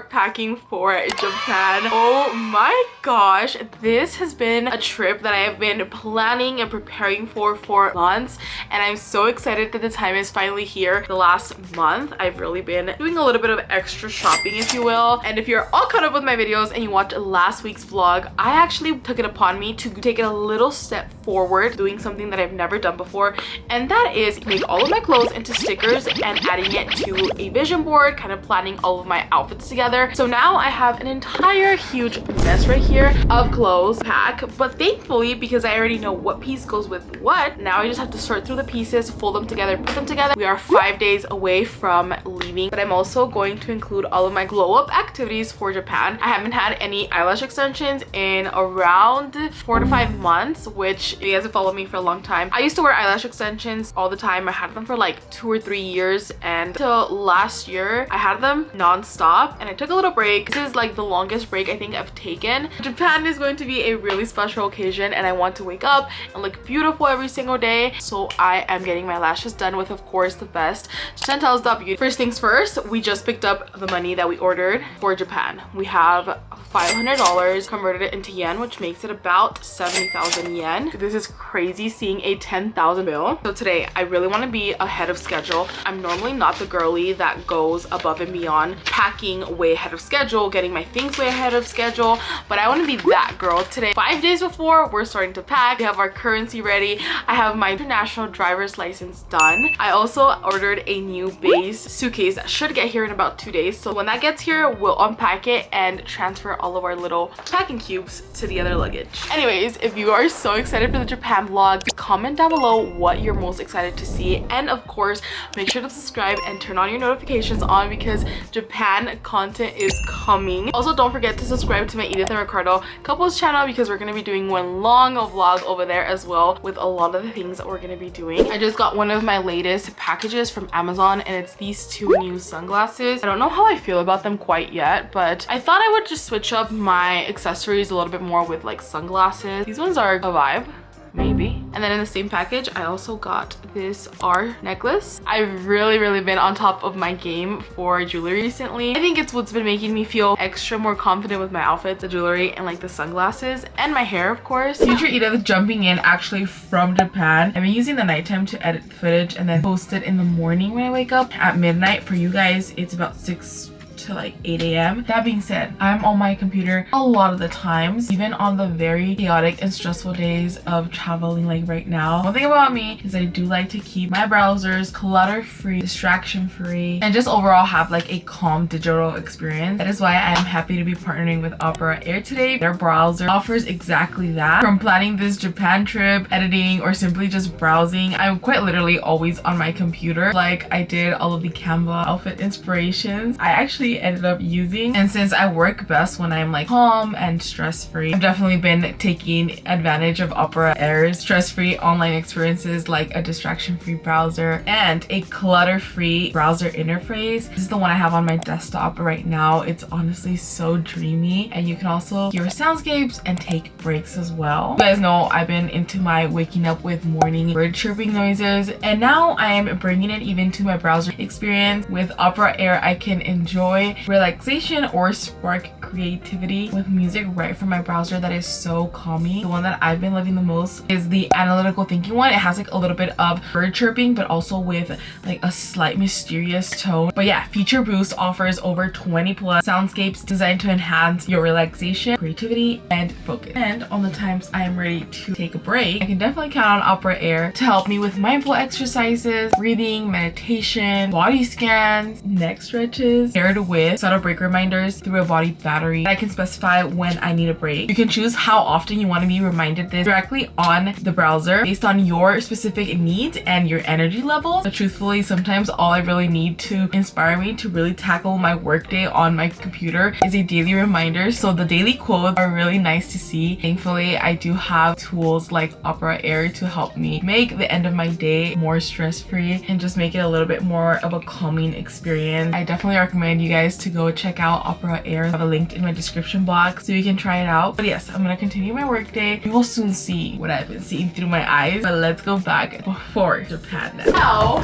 start packing for Japan. Oh my gosh, this has been a trip that I have been planning and preparing for months, and I'm so excited that the time is finally here. The last month I've really been doing a little bit of extra shopping, if you will, and if you're all caught up with my videos and you watched last week's vlog, I actually took it upon me to take it a little step forward, doing something that I've never done before, and that is make all of my clothes into stickers and adding it to a vision board, kind of planning all of my outfits together. So now I have an entire huge mess right here of clothes to pack, but thankfully, because I already know what piece goes with what, now I just have to sort through the pieces, fold them together, put them together. We are 5 days away from leaving, but I'm also going to include all of my glow up activities for Japan. I haven't had any eyelash extensions in around 4 to 5 months, which if you guys have followed me for a long time, I used to wear eyelash extensions all the time. I had them for like 2 or 3 years, and until last year I had them non-stop, and I took a little break. This is like the longest break I think I've taken. Japan is going to be a really special occasion, and I want to wake up and look beautiful every single day, so I am getting my lashes done with, of course, the best Chantel's.beauty. First things first, we just picked up the money that we ordered for Japan. We have $500, converted it into yen, which makes it about 70,000 yen. This is crazy seeing a 10,000 bill. So today I really want to be ahead of schedule. I'm normally not the girly that goes above and beyond, packing way ahead of schedule, getting my things way ahead of schedule, but I want to be that girl today. 5 days before we're starting to pack, we have our currency ready. I have my international driver's license done. I also ordered a new base suitcase that should get here in about 2 days. So when that gets here, we'll unpack it and transfer all of our little packing cubes to the other luggage. Anyways, if you are so excited for the Japan vlogs, comment down below what you're most excited to see, and of course make sure to subscribe and turn on your notifications on because Japan content is coming. Also, don't forget to subscribe to my Edith and Ricardo couples channel because we're going to be doing one long vlog over there as well with a lot of the things that we're going to be doing. I just got one of my latest packages from Amazon, and it's these 2 new sunglasses. I don't know how I feel about them quite yet, but I thought I would just switch up my accessories a little bit more with like sunglasses. These ones are a vibe, maybe. And then in the same package, I also got this R necklace. I've really been on top of my game for jewelry recently. I think it's what's been making me feel extra more confident with my outfits, the jewelry, and like the sunglasses, and my hair, of course. Future Edith jumping in actually from Japan. I've been using the nighttime to edit the footage and then post it in the morning when I wake up. At midnight for you guys, it's about 6 to like 8 a.m. That being said, I'm on my computer a lot of the times, even on the very chaotic and stressful days of traveling like right now. One thing about me is I do like to keep my browsers clutter-free, distraction-free, and just overall have like a calm digital experience. That is why I'm happy to be partnering with Opera Air today. Their browser offers exactly that. From planning this Japan trip, editing, or simply just browsing, I'm quite literally always on my computer. Like I did all of the Canva outfit inspirations. I actually ended up using, and since I work best when I'm like calm and stress-free, I've definitely been taking advantage of Opera Air's stress-free online experiences, like a distraction-free browser and a clutter-free browser interface. This is the one I have on my desktop right now. It's honestly so dreamy, and you can also hear soundscapes and take breaks as well. You guys know I've been into my waking up with morning bird chirping noises, and now I am bringing it even to my browser experience. With Opera Air, I can enjoy relaxation or spark creativity with music right from my browser that is so calming. The one that I've been loving the most is the analytical thinking one. It has like a little bit of bird chirping, but also with like a slight mysterious tone. But yeah, Feature Boost offers over 20 plus soundscapes designed to enhance your relaxation, creativity, and focus. And on the times I am ready to take a break, I can definitely count on Opera Air to help me with mindful exercises, breathing, meditation, body scans, neck stretches, paired with subtle break reminders through a body battery. I can specify when I need a break. You can choose how often you want to be reminded this directly on the browser based on your specific needs and your energy levels. But truthfully, sometimes all I really need to inspire me to really tackle my workday on my computer is a daily reminder. So the daily quotes are really nice to see. Thankfully, I do have tools like Opera Air to help me make the end of my day more stress-free and just make it a little bit more of a calming experience. I definitely recommend you guys to go check out Opera Air. I have a link in my description box so you can try it out. But yes, I'm gonna continue my workday. You will soon see what I've been seeing through my eyes. But let's go back before Japan now.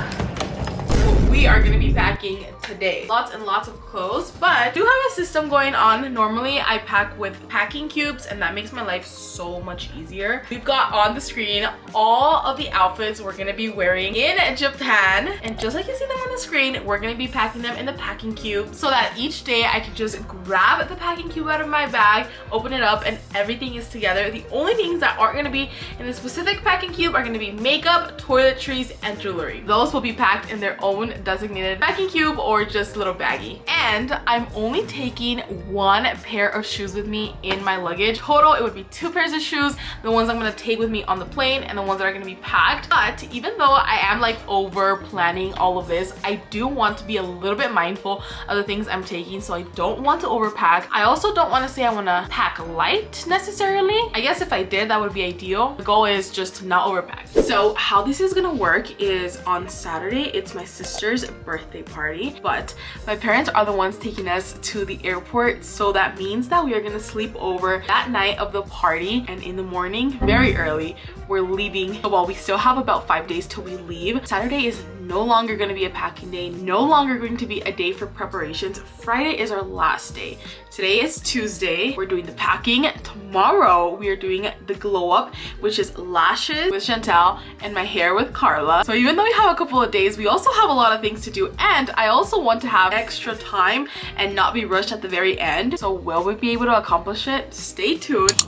we are going to be packing today. Lots and lots of clothes, but I do have a system going on. Normally I pack with packing cubes and that makes my life so much easier. We've got on the screen all of the outfits we're going to be wearing in Japan, and just like you see them on the screen, we're going to be packing them in the packing cube so that each day I can just grab the packing cube out of my bag, open it up, and everything is together. The only things that aren't going to be in the specific packing cube are going to be makeup, toiletries, and jewelry. Those will be packed in their own designated packing cube or just little baggie. And I'm only taking one pair of shoes with me in my luggage. Total, it would be 2 pairs of shoes, the ones I'm going to take with me on the plane and the ones that are going to be packed. But even though I am like over planning all of this, I do want to be a little bit mindful of the things I'm taking, so I don't want to overpack. I also don't want to say I want to pack light necessarily. I guess if I did, that would be ideal. The goal is just to not overpack. So how this is gonna work is on Saturday, it's my sister's birthday party, but my parents are the ones taking us to the airport, so that means that we are gonna sleep over that night of the party, and in the morning, very early, we're leaving. Well, we still have about 5 days till we leave. Saturday is no longer going to be a packing day, no longer going to be a day for preparations. Friday is our last day. Today is Tuesday. We're doing the packing. Tomorrow we are doing the glow up, which is lashes with Chantel and my hair with Carla. So even though we have a couple of days, we also have a lot of things to do, and I also want to have extra time and not be rushed at the very end. So will we be able to accomplish it? Stay tuned.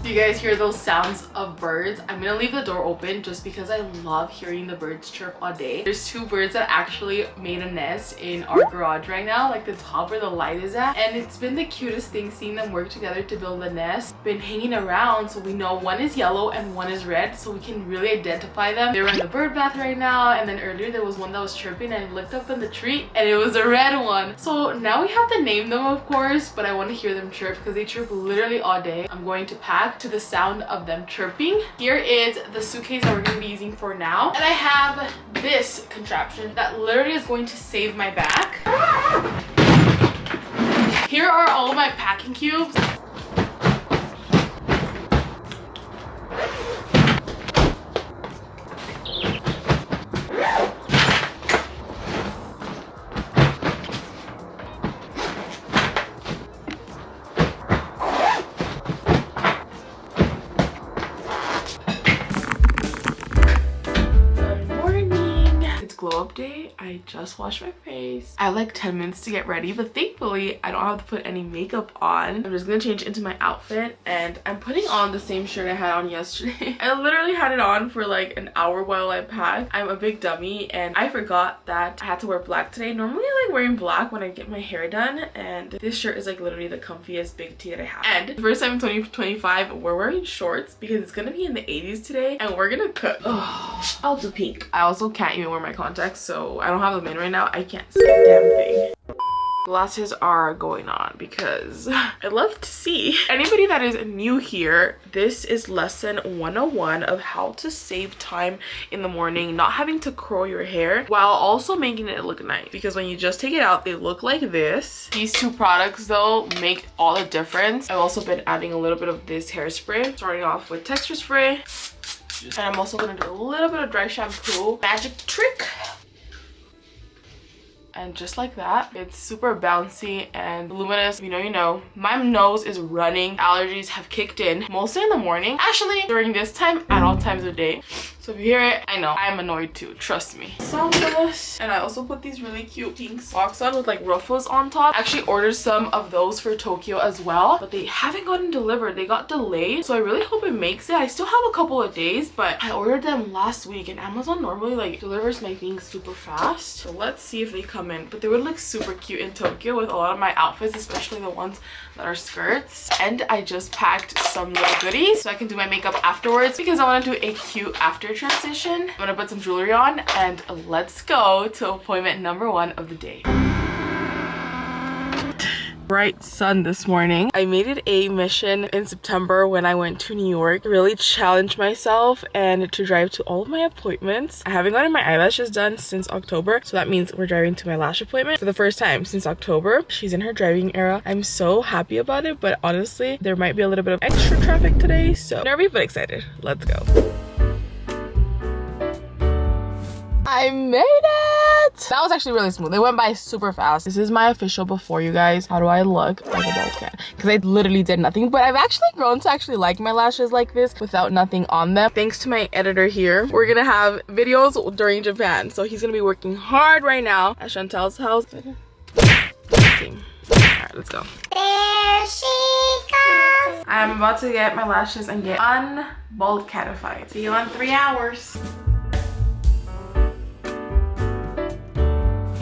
Do you guys hear those sounds of birds? I'm gonna leave the door open just because I love hearing the birds chirp all day. There's 2 birds that actually made a nest in our garage right now, like the top where the light is at, and it's been the cutest thing seeing them work together to build the nest. Been hanging around so we know one is yellow and one is red, so we can really identify them. They're in the bird bath right now, and then earlier there was one that was chirping and I looked up in the tree and it was a red one. So now we have to name them, of course, but I want to hear them chirp because they chirp literally all day. I'm going to pack to the sound of them chirping. Here is the suitcase that we're going to be using for now, and I have this contraption that literally is going to save my back. Here are all of my packing cubes. Glow up day. I just washed my face. I have like 10 minutes to get ready, but thankfully I don't have to put any makeup on. I'm just gonna change into my outfit, and I'm putting on the same shirt I had on yesterday. I literally had it on for like an hour while I packed. I'm a big dummy and I forgot that I had to wear black today. Normally I like wearing black when I get my hair done, and this shirt is like literally the comfiest big tee that I have. And the first time in 2025 we're wearing shorts because it's gonna be in the 80s today and we're gonna cook. Oh, I'll do pink. I also can't even wear my contacts, so I don't have them in right now. I can't see a damn thing. Glasses are going on because I love to see. Anybody that is new here, this is lesson 101 of how to save time in the morning, not having to curl your hair while also making it look nice, because when you just take it out they look like this. These 2 products though make all the difference. I've also been adding a little bit of this hairspray, starting off with texture spray, and I'm also going to do a little bit of dry shampoo. Magic trick. And just like that, it's super bouncy and luminous. You know, you know. My nose is running. Allergies have kicked in, mostly in the morning. Actually, during this time, at all times of day. So if you hear it, I know. I'm annoyed too, trust me. Sunglasses. And I also put these really cute pink socks on with like ruffles on top. I actually ordered some of those for Tokyo as well, but they haven't gotten delivered. They got delayed. So I really hope it makes it. I still have a couple of days, but I ordered them last week, and Amazon normally like delivers my things super fast. So let's see if they come in. But they would look super cute in Tokyo with a lot of my outfits, especially the ones that are skirts. And I just packed some little goodies so I can do my makeup afterwards because I want to do a cute after transition. I'm gonna put some jewelry on and let's go to appointment number 1 of the day. Bright sun this morning. I made it a mission in September when I went to New York, really challenge myself and to drive to all of my appointments. I haven't gotten my eyelashes done since October, so that means we're driving to my lash appointment for the first time since October. She's in her driving era. I'm so happy about it, but honestly there might be a little bit of extra traffic today, so nervy but excited. Let's go. I made it! That was actually really smooth. It went by super fast. This is my official before, you guys. How do I look? Like a bald cat. Because I literally did nothing. But I've actually grown to actually like my lashes like this without nothing on them. Thanks to my editor here, we're gonna have videos during Japan. So he's gonna be working hard right now at Chantel's house. Alright, let's go. There she goes. I'm about to get my lashes and get unbald catified. See you in 3 hours.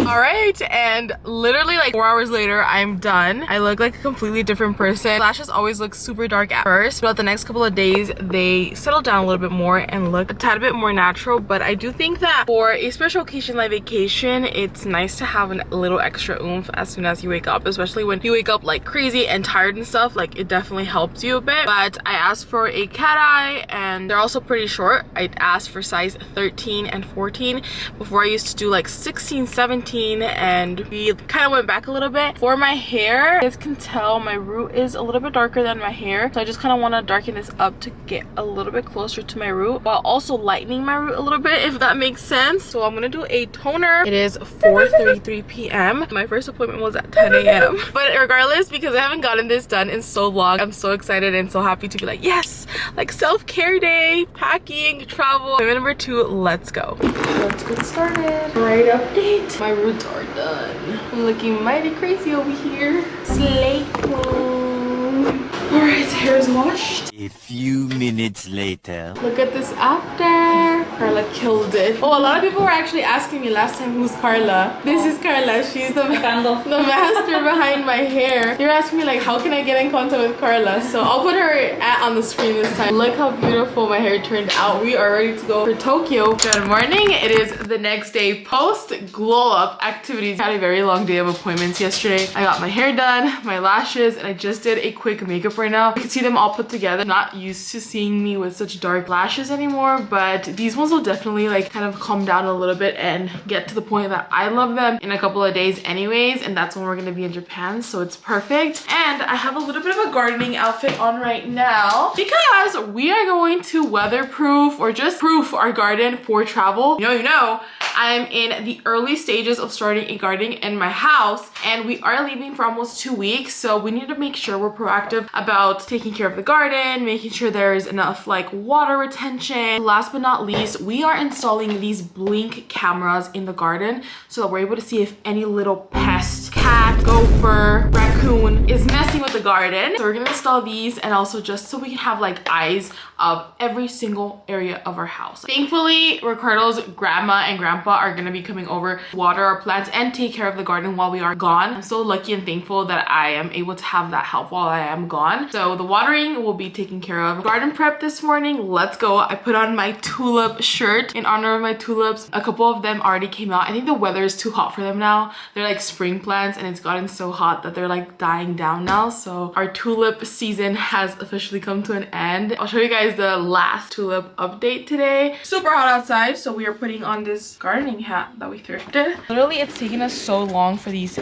All right, and literally like 4 hours later, I'm done. I look like a completely different person. Lashes always look super dark at first, but the next couple of days, they settle down a little bit more and look a tad bit more natural. But I do think that for a special occasion like vacation, it's nice to have a little extra oomph as soon as you wake up, especially when you wake up like crazy and tired and stuff. Like it definitely helps you a bit. But I asked for a cat eye, and they're also pretty short. I asked for size 13 and 14. Before I used to do like 16, 17, and we kind of went back a little bit. For my hair, you guys can tell my root is a little bit darker than my hair, so I just kind of want to darken this up to get a little bit closer to my root while also lightening my root a little bit, if that makes sense. So I'm gonna do a toner. It is 4:33 p.m. My first appointment was at 10 a.m. but regardless, because I haven't gotten this done in so long, I'm so excited and so happy to be like, yes, like self-care day, packing, travel. Appointment number 2, let's go. Let's get started. Right update. My roots are done. I'm looking mighty crazy over here. Slay queen. Alright, hair is washed. A few minutes later. Look at this after. Carla killed it. Oh, a lot of people were actually asking me last time who's Carla. This is Carla. She's the master behind my hair. They were asking me like, how can I get in contact with Carla? So I'll put her on the screen this time. Look how beautiful my hair turned out. We are ready to go for Tokyo. Good morning. It is the next day post glow up activities. I had a very long day of appointments yesterday. I got my hair done, my lashes, and I just did a quick makeup right now. You can see them all put together. I'm not used to seeing me with such dark lashes anymore, but these ones will definitely like kind of calm down a little bit and get to the point that I love them in a couple of days anyways, and that's when we're gonna be in Japan, so it's perfect. And I have a little bit of a gardening outfit on right now because we are going to weatherproof or just proof our garden for travel. You know, I'm in the early stages of starting a garden in my house, and we are leaving for almost 2 weeks, so we need to make sure we're proactive about taking care of the garden, making sure there's enough like water retention. Last but not least, we are installing these blink cameras in the garden so that we're able to see if any little pest, cat, gopher, raccoon is messing with the garden. So we're gonna install these, and also just so we can have like eyes of every single area of our house. Thankfully, Ricardo's grandma and grandpa are gonna be coming over to water our plants and take care of the garden while we are gone. I'm so lucky and thankful that I am able to have that help while I am gone. So the watering will be taken care of. Garden prep this morning, let's go. I put on my tulip shirt in honor of my tulips. A couple of them already came out. I think the weather is too hot for them now. They're like spring plants, and it's gotten so hot that they're like dying down now. So our tulip season has officially come to an end. I'll show you guys the last tulip update today. Super hot outside, so we are putting on this gardening hat that we thrifted. Literally, it's taken us so long for these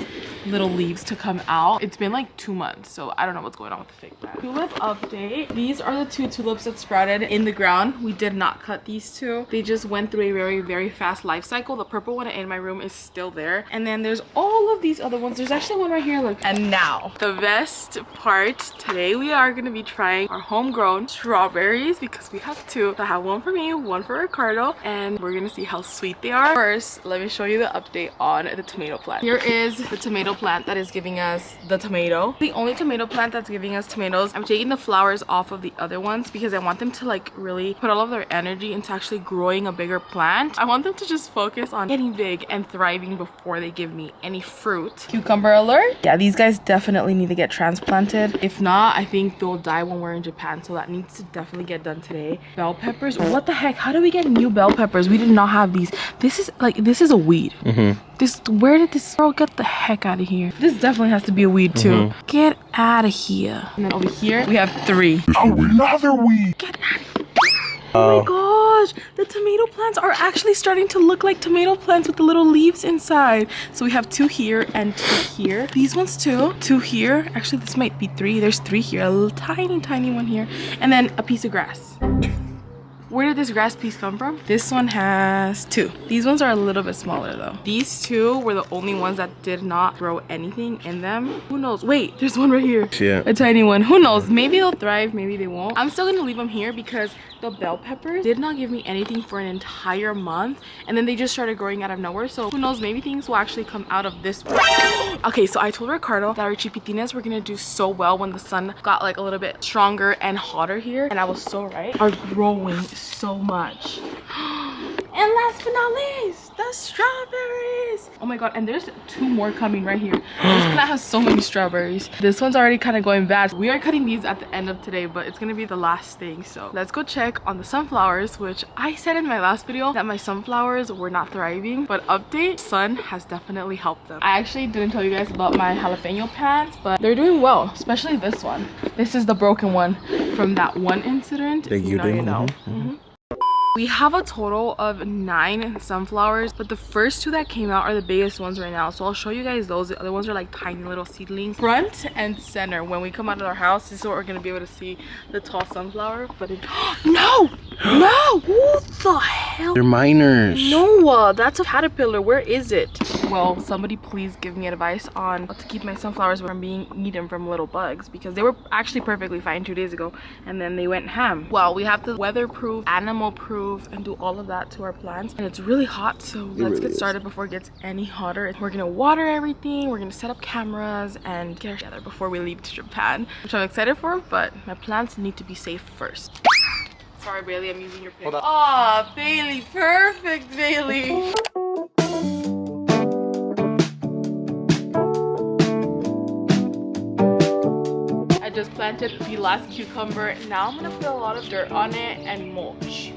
little leaves to come out. It's been like 2 months, so I don't know what's going on with the fig plant. Tulip update. These are the 2 tulips that sprouted in the ground. We did not cut these 2. They just went through a very, very fast life cycle. The purple one in my room is still there. And then there's all of these other ones. There's actually one right here, look. And now, the best part. Today we are gonna be trying our homegrown strawberries because we have 2. I have one for me, one for Ricardo, and we're gonna see how sweet they are. First, let me show you the update on the tomato plant. Here is the tomato plant that is giving us the tomato. The only tomato plant that's giving us tomatoes. I'm taking the flowers off of the other ones because I want them to like really put all of their energy into actually growing a bigger plant. I want them to just focus on getting big and thriving before they give me any fruit. Cucumber alert. Yeah, these guys definitely need to get transplanted. If not, I think they'll die when we're in Japan, so that needs to definitely get done today. Bell peppers. What the heck? How do we get new bell peppers? We did not have these. This is a weed. Where did this girl get the heck out of here? This definitely has to be a weed too. Get out of here. And then over here we have 3. Oh, another weed. Get out of here. Oh my gosh, the tomato plants are actually starting to look like tomato plants with the little leaves inside. So we have 2 here and 2 here. These ones too. 2 here. Actually, this might be 3. There's 3 here. A little tiny one here. And then a piece of grass. Where did this grass piece come from? This one has 2. These ones are a little bit smaller though. These 2 were the only ones that did not grow anything in them. Who knows? Wait, there's one right here. Yeah. A tiny one. Who knows? Maybe they'll thrive, maybe they won't. I'm still gonna leave them here because the bell peppers did not give me anything for an entire month, and then they just started growing out of nowhere. So who knows, maybe things will actually come out of this one. Okay, so I told Ricardo that our chipitines were gonna do so well when the sun got like a little bit stronger and hotter here, and I was so right. Are growing so much. And last but not least, the strawberries. Oh my god, and there's 2 more coming right here. This plant has so many strawberries. This one's already kind of going bad. We are cutting these at the end of today, but it's gonna be the last thing. So let's go check on the sunflowers, which I said in my last video that my sunflowers were not thriving, but update, sun has definitely helped them. I actually didn't tell you guys about my jalapeno plants, but they're doing well, especially this one. This is the broken one from that one incident. You know. We have a total of 9 sunflowers, but the first 2 that came out are the biggest ones right now. So I'll show you guys those. The other ones are like tiny little seedlings. Front and center. When we come out of our house, this is what we're gonna be able to see the tall sunflower. But it no! No! Who the hell? They're minors. No, that's a caterpillar. Where is it? Well, somebody please give me advice on how to keep my sunflowers from being eaten from little bugs, because they were actually perfectly fine 2 days ago and then they went ham. Well, we have to weatherproof, animal proof, and do all of that to our plants, and it's really hot, so let's get started before it gets any hotter. We're gonna water everything, we're gonna set up cameras and get together before we leave to Japan, which I'm excited for, but my plants need to be safe first. Sorry Bailey, I'm using your pick. Aw, Bailey, perfect Bailey. I just planted the last cucumber. Now I'm gonna put a lot of dirt on it and mulch.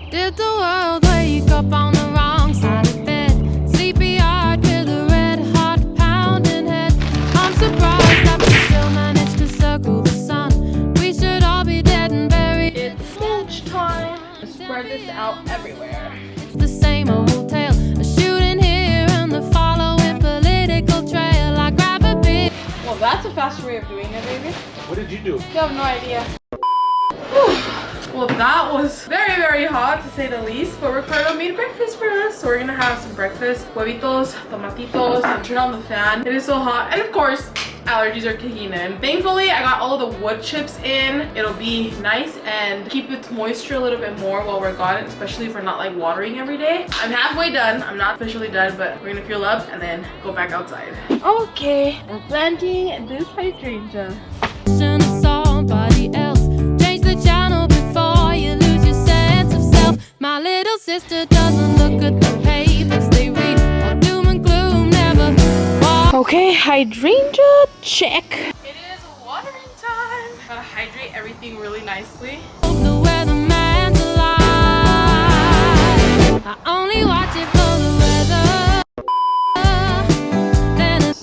Did the world wake up on the wrong side of bed? Sleepy-eyed with a red-hot pounding head. I'm surprised that we still managed to circle the sun. We should all be dead and buried. It's mulch time. Spread this out everywhere. It's the same old tale. A shooting here and the following political trail. I grab a bit. Well, that's a faster way of doing it, baby. What did you do? You have no idea. Well, that was very, very hot to say the least, but Ricardo made breakfast for us. So we're gonna have some breakfast, huevitos, tomatitos, and turn on the fan. It is so hot, and of course, allergies are kicking in. Thankfully, I got all of the wood chips in. It'll be nice and keep its moisture a little bit more while we're gone, especially if we're not like watering every day. I'm halfway done. I'm not officially done, but we're gonna fuel up and then go back outside. Okay, we're planting this hydrangea. Somebody else. Change the channel before you lose your sense of self. My little sister doesn't look at the papers they read. Or doom and gloom never walk. Okay, hydrangea check. It is watering time. Gotta hydrate everything really nicely. The weatherman's alive. I only watch it for the weather.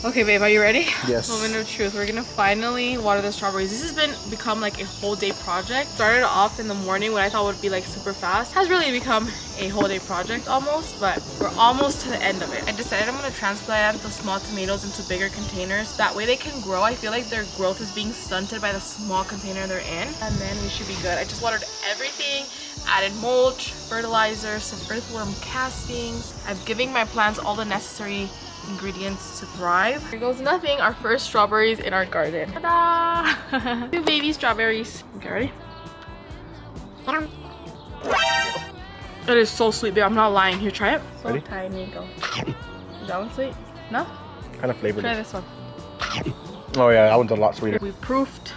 Okay, babe, are you ready? Yes. Moment of truth. We're gonna finally water the strawberries. This has become like a whole day project. Started off in the morning, what I thought would be like super fast, has really become a whole day project almost, but we're almost to the end of it. I decided I'm gonna transplant the small tomatoes into bigger containers. That way they can grow. I feel like their growth is being stunted by the small container they're in, and then we should be good. I just watered everything, added mulch, fertilizer, some earthworm castings. I'm giving my plants all the necessary ingredients to thrive. Here goes nothing. Our first strawberries in our garden. Ta-da! 2 baby strawberries. Okay, ready? It is so sweet, babe. I'm not lying. Here, try it. So Ready? tiny. Go. Is that one sweet? No? Kind of flavored. Try this one. Oh yeah, that one's a lot sweeter. We proofed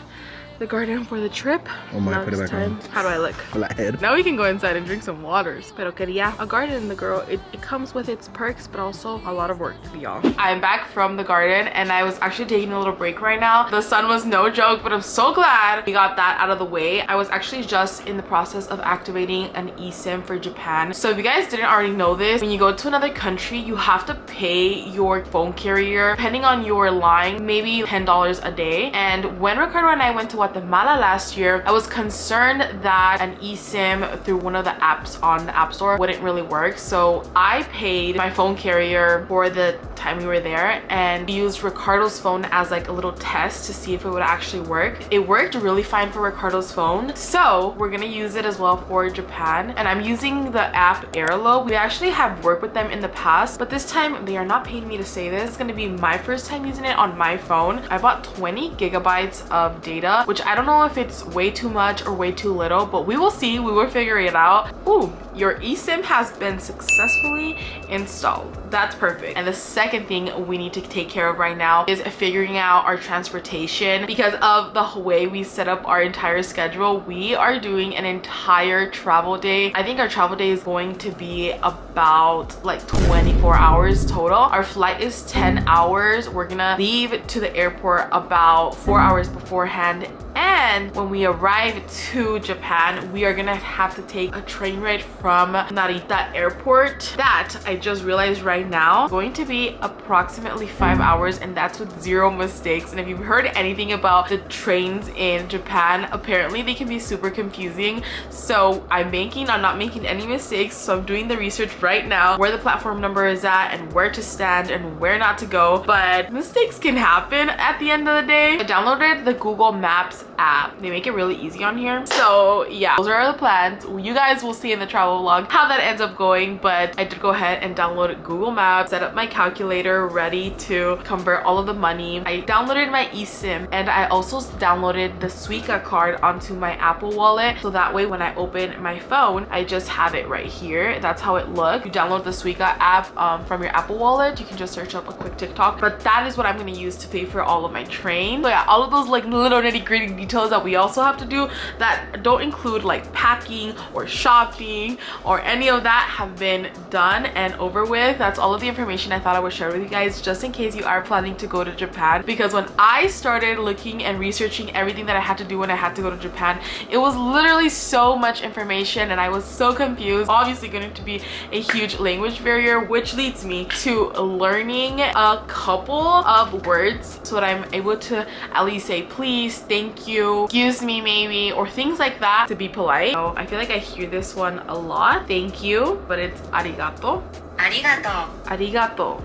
the garden for the trip. Oh my, Now put it it's back on. How do I look? Flathead. Now we can go inside and drink some waters. Pero quería a garden, the girl. It comes with its perks, but also a lot of work, y'all. I'm back from the garden, and I was actually taking a little break right now. The sun was no joke, but I'm so glad we got that out of the way. I was actually just in the process of activating an eSIM for Japan. So if you guys didn't already know this, when you go to another country, you have to pay your phone carrier, depending on your line, maybe $10 a day. And when Ricardo and I went to Guatemala last year, I was concerned that an eSIM through one of the apps on the App Store wouldn't really work. So I paid my phone carrier for the time we were there and used Ricardo's phone as like a little test to see if it would actually work. It worked really fine for Ricardo's phone. So we're gonna use it as well for Japan. And I'm using the app Airlo. We actually have worked with them in the past, but this time they are not paying me to say this. It's gonna be my first time using it on my phone. I bought 20 gigabytes of data, which I don't know if it's way too much or way too little, but we will see. We will figure it out. Ooh, your eSIM has been successfully installed. That's perfect. And the second thing we need to take care of right now is figuring out our transportation. Because of the way we set up our entire schedule, we are doing an entire travel day. I think our travel day is going to be about like 24 hours total. Our flight is 10 hours. We're gonna leave to the airport about 4 hours beforehand. And when we arrive to Japan, we are gonna have to take a train ride from Narita Airport. That I just realized right now is going to be approximately 5 hours, and that's with 0 mistakes. And if you've heard anything about the trains in Japan, apparently they can be super confusing. So I'm banking on not making any mistakes. So I'm doing the research right now where the platform number is at and where to stand and where not to go. But mistakes can happen at the end of the day. I downloaded the Google Maps app. They make it really easy on here. So yeah, those are the plans. You guys will see in the travel vlog how that ends up going, but I did go ahead and download Google Maps, set up my calculator ready to convert all of the money. I downloaded my eSIM and I also downloaded the Suica card onto my Apple Wallet, so that way when I open my phone, I just have it right here. That's how it looks. You download the Suica app from your Apple Wallet. You can just search up a quick TikTok, but that is what I'm going to use to pay for all of my train. So yeah, all of those like little nitty-gritty details that we also have to do that don't include like packing or shopping or any of that have been done and over with. That's all of the information I thought I would share with you guys, just in case you are planning to go to Japan. Because when I started looking and researching everything that I had to do when I had to go to Japan, it was literally so much information and I was so confused. Obviously going to be a huge language barrier, which leads me to learning a couple of words so that I'm able to at least say please, thank you, excuse me maybe, or things like that to be polite. So I feel like I hear this one a lot. Thank you, but it's arigato. Arigato. Arigato.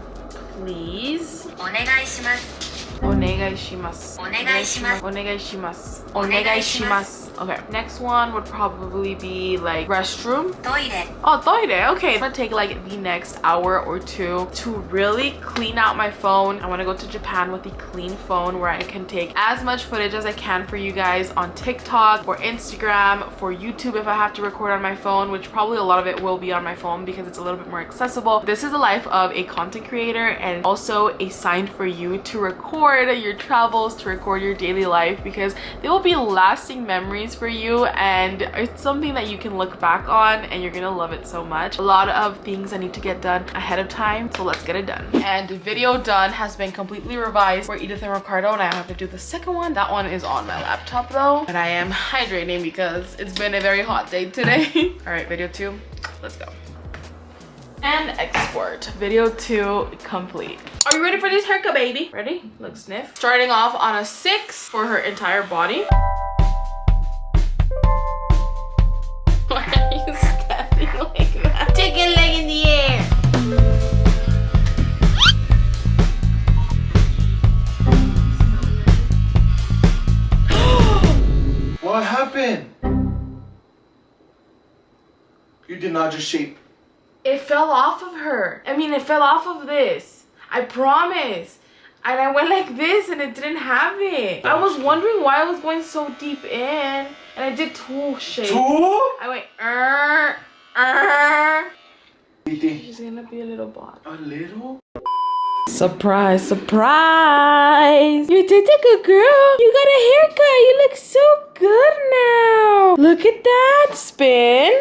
Please. Onegaishimasu. Onegaishimasu. Onegaishimasu. Onegaishimasu. Onegaishimasu. Okay, next one would probably be like restroom. Toire. Oh, toire. Okay, I'm gonna take like the next hour or two to really clean out my phone. I want to go to Japan with a clean phone where I can take as much footage as I can for you guys on TikTok, for Instagram, for YouTube if I have to record on my phone, which probably a lot of it will be on my phone because it's a little bit more accessible. This is the life of a content creator and also a sign for you to record your travels, to record your daily life, because they will be lasting memories for you and it's something that you can look back on and you're gonna love it so much. A lot of things I need to get done ahead of time, so let's get it done. And video done has been completely revised for Edith and Ricardo, and I have to do the second one. That one is on my laptop though, but I am hydrating because it's been a very hot day today. All right, video 2, let's go. And export. Video 2 complete. Are you ready for this haircut, baby? Ready? Look, sniff. Starting off on a 6 for her entire body. Why are you stepping like that? Chicken leg in the air. What happened? You did not just shape. It fell off of her. I mean, it fell off of this. I promise. And I went like this and it didn't have it. I was wondering why I was going so deep in. And I did 2 shapes. 2? I went, Anything? She's gonna be a little bot. A little? Surprise, surprise. You did a good girl. You got a haircut. You look so good now. Look at that. Spin.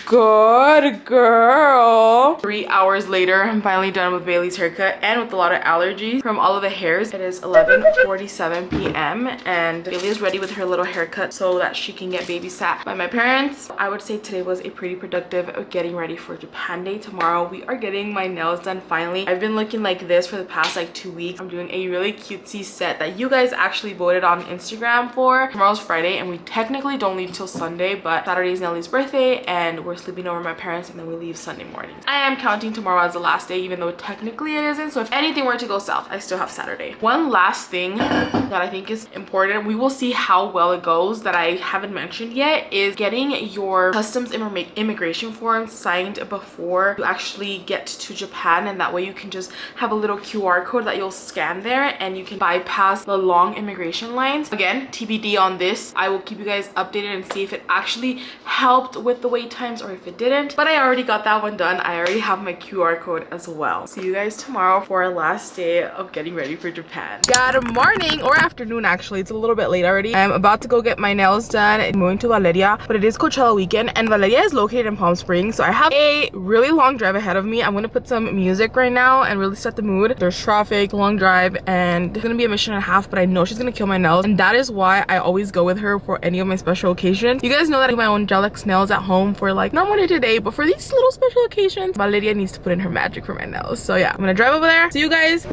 Good girl. 3 hours later, I'm finally done with Bailey's haircut and with a lot of allergies from all of the hairs. It is 11:47 p.m. and Bailey is ready with her little haircut so that she can get babysat by my parents. I would say today was a pretty productive getting ready for Japan Day. Tomorrow we are getting my nails done finally. I've been looking like this for the past like 2 weeks. I'm doing a really cutesy set that you guys actually voted on Instagram for. Tomorrow's Friday and we technically don't leave till Sunday, but Saturday is Nellie's birthday and we're sleeping over my parents and then we leave Sunday morning. I am counting tomorrow as the last day even though technically it isn't, so if anything were to go south I still have Saturday. One last thing that I think is important, we will see how well it goes, that I haven't mentioned yet, is getting your customs immigration form signed before you actually get to Japan, and that way you can just have a little QR code that you'll scan there and you can bypass the long immigration lines. Again, TBD on this. I will keep you guys updated and see if it actually helped with the wait times or if it didn't, but I already got that one done. I already have my QR code as well. See you guys tomorrow for our last day of getting ready for Japan. Good morning or afternoon, actually. It's a little bit late already. I'm about to go get my nails done. I'm going to Valeria, but it is Coachella weekend and Valeria is located in Palm Springs, so I have a really long drive ahead of me. I'm going to put some music right now and really set the mood. There's traffic, long drive, and it's going to be a mission and a half, but I know she's going to kill my nails, and that is why I always go with her for any of my special occasions. You guys know that I do my own gel X nails at home for like not one today, but for these little special occasions, Valeria needs to put in her magic for my nails. So yeah, I'm gonna drive over there. See you guys.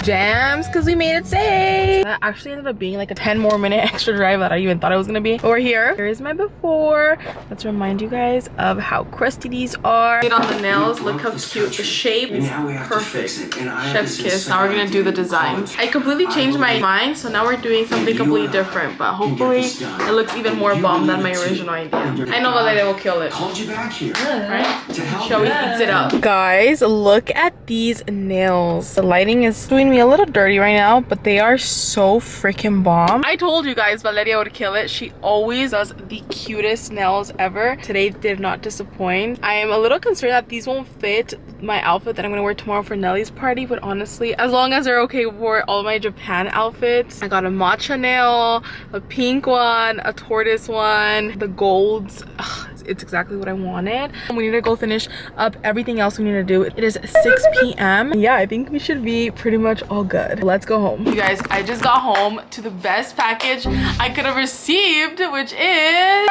Jams, because we made it safe. That actually ended up being like a 10 more minute extra drive that I even thought it was gonna be. Over here, here's my before. Let's remind you guys of how crusty these are. Get on the nails, look how cute. The shape is perfect. Chef's kiss. Now we're gonna do the designs. I completely changed my mind, so now we're doing something completely different, but hopefully it looks even more bomb than my original idea. I know Valeria will kill it. Right? Shall we eat it up? Guys, look at these nails. The lighting is doing me a little dirty right now, but they are so freaking bomb. I told you guys Valeria would kill it. She always does the cutest nails ever. Today did not disappoint. I am a little concerned that these won't fit my outfit that I'm gonna wear tomorrow for Nellie's party, but honestly, as long as they're okay for all my Japan outfits. I got a matcha nail, a pink one, a tortoise one, the golds. Ugh, it's exactly what I wanted. We need to go finish up everything else we need to do. It is 6 p.m. Yeah, I think we should be pretty much all good. Let's go home. You guys, I just got home to the best package I could have received, which is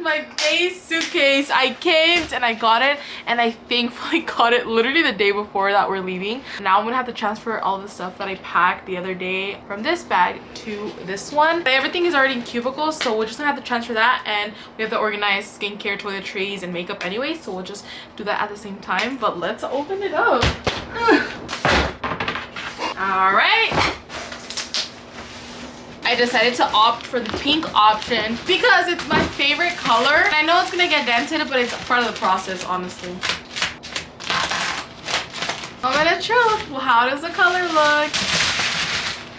my base suitcase. I caved and I got it, and I thankfully got it literally the day before that we're leaving. Now I'm gonna have to transfer all the stuff that I packed the other day from this bag to this one. But everything is already in cubicles, so we're just gonna have to transfer that, and we have to organize skincare, toiletries, and makeup anyway, so we'll just do that at the same time. But let's open it up. All right. I decided to opt for the pink option because it's my favorite color. And I know it's gonna get dented, but it's part of the process, honestly. Moment of truth. Well, how does the color look?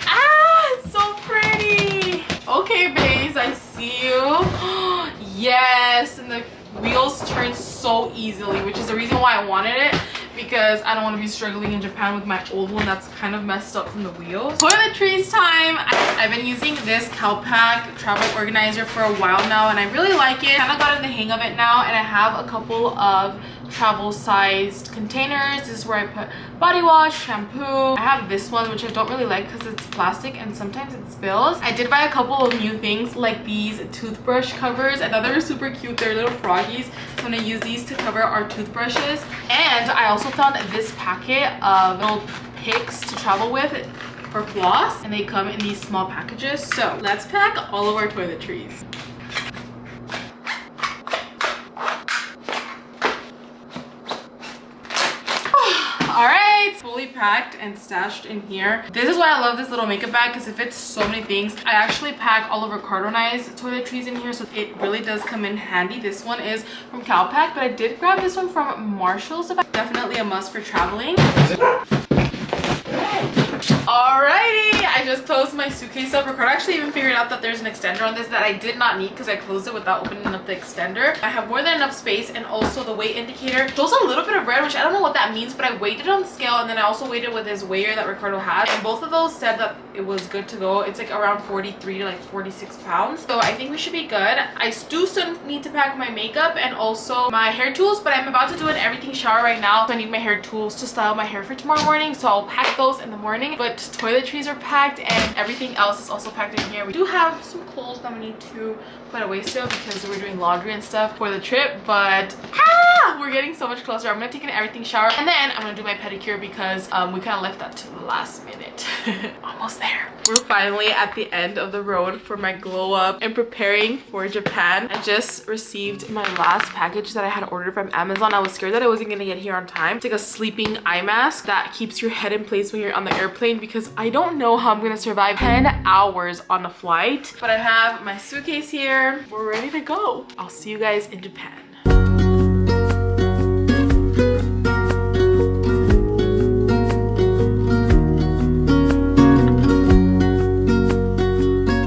Ah, it's so pretty. Okay, babes, I see you. Yes, and the wheels turn so easily, which is the reason why I wanted it, because I don't want to be struggling in Japan with my old one that's kind of messed up from the wheels. Toiletries time. I've been using this Calpac travel organizer for a while now, and I really like it. Kind of gotten the hang of it now, and I have a couple of travel sized containers. This is where I put body wash, shampoo. I have this one, which I don't really like because it's plastic and sometimes it spills. I did buy a couple of new things like these toothbrush covers. I thought they were super cute. They're little froggies, so I'm gonna use these to cover our toothbrushes. And I also found this packet of little picks to travel with for floss, and they come in these small packages. So let's pack all of our toiletries. All right, fully packed and stashed in here. This is why I love this little makeup bag, because it fits so many things. I actually pack all of Ricardo-nized toiletries in here, so it really does come in handy. This one is from Calpac, but I did grab this one from Marshall's. Definitely a must for traveling. Alrighty, I just closed my suitcase up. Ricardo actually even figured out that there's an extender on this that I did not need because I closed it without opening up the extender. I have more than enough space, and also the weight indicator shows a little bit of red, which I don't know what that means, but I weighed it on the scale, and then I also weighed it with his weigher that Ricardo had, and both of those said that it was good to go. It's like around 43 to like 46 pounds. So I think we should be good. I do still need to pack my makeup and also my hair tools, but I'm about to do an everything shower right now. So I need my hair tools to style my hair for tomorrow morning. So I'll pack those in the morning. But toiletries are packed and everything else is also packed in here. We do have some clothes that we need to put away still because we're doing laundry and stuff for the trip, but we're getting so much closer. I'm gonna take an everything shower and then I'm gonna do my pedicure because we kind of left that to the last minute. Almost there. We're finally at the end of the road for my glow up and preparing for Japan. I just received my last package that I had ordered from Amazon. I was scared that I wasn't gonna get here on time. It's like a sleeping eye mask that keeps your head in place when you're on the airplane because I don't know how I'm gonna survive 10 hours on a flight. But I have my suitcase here. We're ready to go. I'll see you guys in Japan.